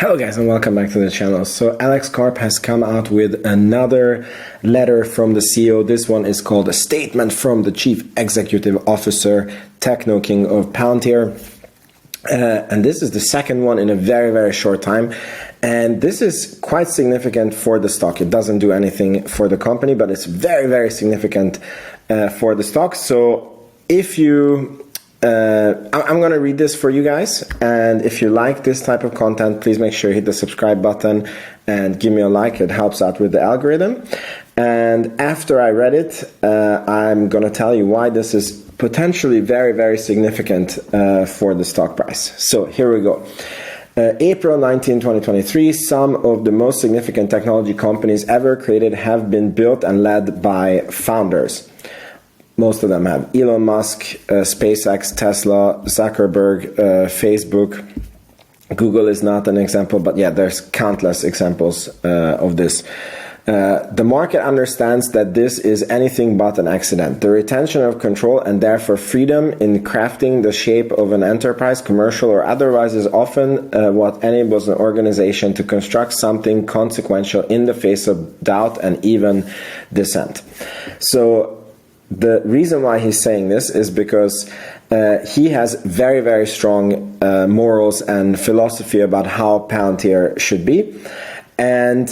Hello guys and welcome back to the channel. So Alex Karp has come out with another letter from the CEO. This one is called a statement from the Chief Executive Officer, Techno King of Palantir. And this is the second one in a very, very short time. And this is quite significant for the stock. It doesn't do anything for the company, but it's very, very significant for the stock. So if you I'm going to read this for you guys, and if you like this type of content, please make sure you hit the subscribe button and give me a like. It helps out with the algorithm. And after I read it, I'm going to tell you why this is potentially very, very significant for the stock price. So here we go. April 19, 2023, some of the most significant technology companies ever created have been built and led by founders. Most of them have Elon Musk, SpaceX, Tesla, Zuckerberg, Facebook. Google is not an example, but yeah, there's countless examples of this. The market understands that this is anything but an accident. The retention of control and therefore freedom in crafting the shape of an enterprise, commercial or otherwise, is often what enables an organization to construct something consequential in the face of doubt and even dissent. So the reason why he's saying this is because he has very, very strong morals and philosophy about how Palantir should be. And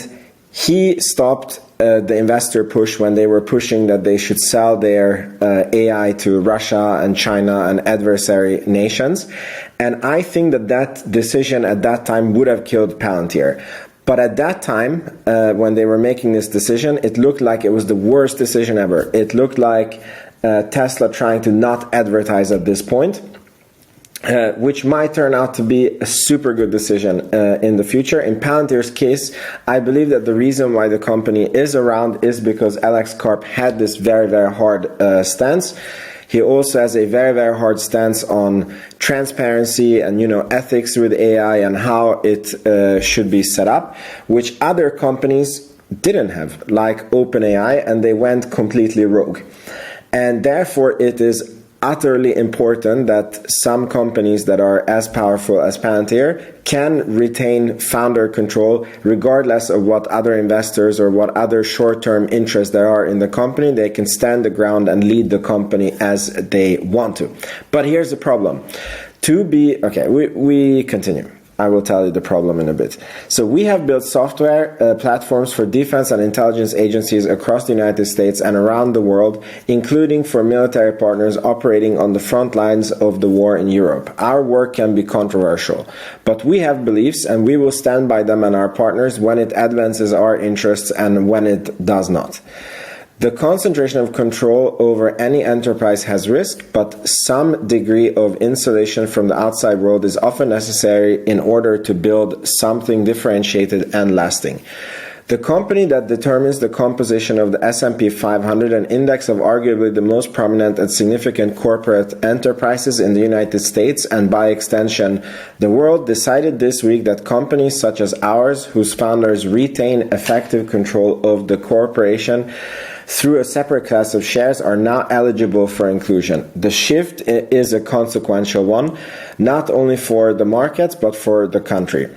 he stopped the investor push when they were pushing that they should sell their AI to Russia and China and adversary nations. And I think that that decision at that time would have killed Palantir. But at that time, when they were making this decision, it looked like it was the worst decision ever. It looked like Tesla trying to not advertise at this point, which might turn out to be a super good decision in the future. In Palantir's case, I believe that the reason why the company is around is because Alex Karp had this very, very hard stance. He also has a very, very hard stance on transparency and, ethics with AI and how it should be set up, which other companies didn't have, like OpenAI, and they went completely rogue. And therefore, it is utterly important that some companies that are as powerful as Palantir can retain founder control regardless of what other investors or what other short-term interests there are in the company. They can stand the ground and lead the company as they want to. But here's the problem. We continue. I will tell you the problem in a bit. So we have built software platforms for defense and intelligence agencies across the United States and around the world, including for military partners operating on the front lines of the war in Europe. Our work can be controversial, but we have beliefs and we will stand by them and our partners when it advances our interests and when it does not. The concentration of control over any enterprise has risk, but some degree of insulation from the outside world is often necessary in order to build something differentiated and lasting. The company that determines the composition of the SP 500, an index of arguably the most prominent and significant corporate enterprises in the United States and by extension the world, decided this week that companies such as ours, whose founders retain effective control of the corporation through a separate class of shares, are now eligible for inclusion. The shift is a consequential one, not only for the markets, but for the country.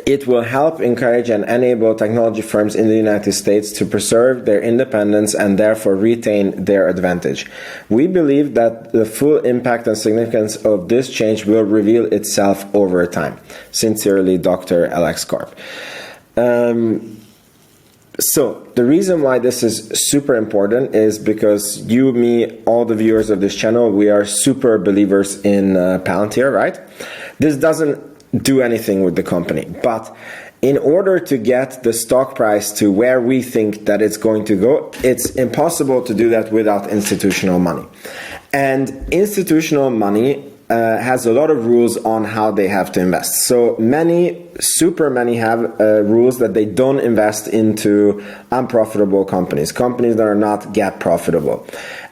It will help encourage and enable technology firms in the United States to preserve their independence and therefore retain their advantage. We believe that the full impact and significance of this change will reveal itself over time. Sincerely, Dr. Alex Karp. So the reason why this is super important is because you, me, all the viewers of this channel, we are super believers in Palantir, right? This doesn't do anything with the company, but in order to get the stock price to where we think that it's going to go, it's impossible to do that without institutional money. And institutional money has a lot of rules on how they have to invest. So super many have rules that they don't invest into unprofitable companies that are not GAAP profitable.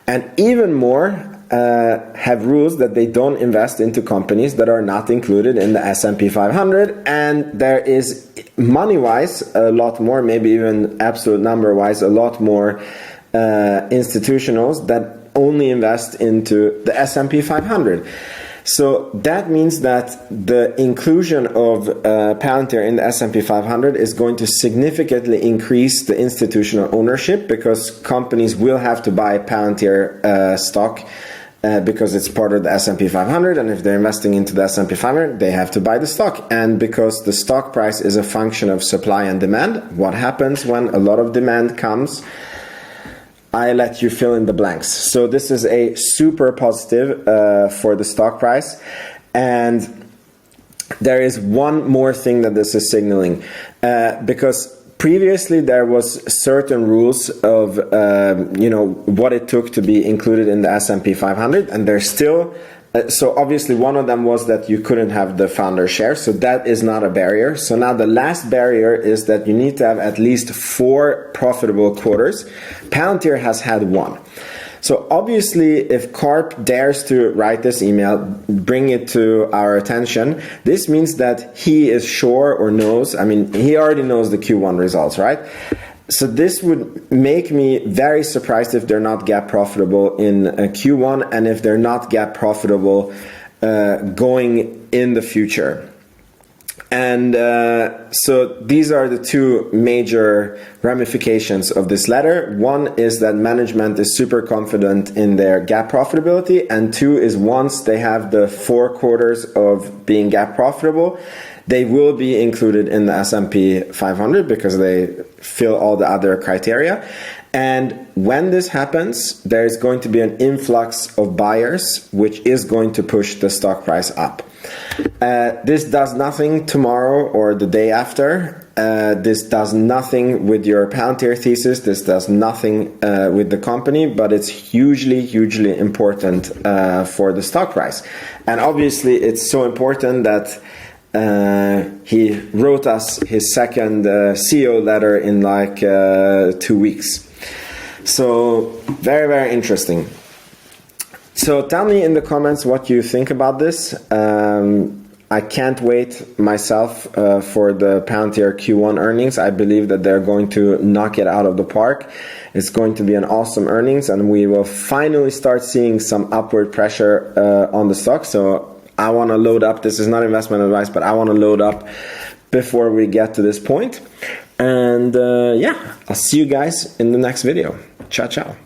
And even more have rules that they don't invest into companies that are not included in the SP 500. And there is money-wise a lot more, maybe even absolute number-wise, a lot more institutionals that only invest into the S&P 500. So that means that the inclusion of Palantir in the S&P 500 is going to significantly increase the institutional ownership, because companies will have to buy Palantir stock because it's part of the S&P 500, and if they're investing into the S&P 500, they have to buy the stock. And because the stock price is a function of supply and demand, what happens when a lot of demand comes? I let you fill in the blanks. So this is a super positive for the stock price. And there is one more thing that this is signaling, because previously there was certain rules of what it took to be included in the S&P 500, and there's still so obviously one of them was that you couldn't have the founder share, so that is not a barrier. So now the last barrier is that you need to have at least 4 profitable quarters. Palantir has had 1. So obviously, if Karp dares to write this email, bring it to our attention, this means that he is sure or knows, I mean, he already knows the Q1 results, right? So this would make me very surprised if they're not gap profitable in Q1, and if they're not gap profitable going in the future. And so these are the 2 major ramifications of this letter. One is that management is super confident in their gap profitability, and 2 is once they have the 4 quarters of being gap profitable, they will be included in the S&P 500 because they fill all the other criteria. And when this happens, there is going to be an influx of buyers, which is going to push the stock price up. This does nothing tomorrow or the day after. This does nothing with your Palantir thesis. This does nothing with the company, but it's hugely important for the stock price. And obviously, it's so important that he wrote us his second CEO letter in like 2 weeks. So very interesting. So tell me in the comments what you think about this. I can't wait myself for the Palantir Q1 earnings. I believe that they're going to knock it out of the park. It's going to be an awesome earnings, and we will finally start seeing some upward pressure on the stock. So I want to load up. This is not investment advice, but I want to load up before we get to this point. And yeah, I'll see you guys in the next video. Ciao.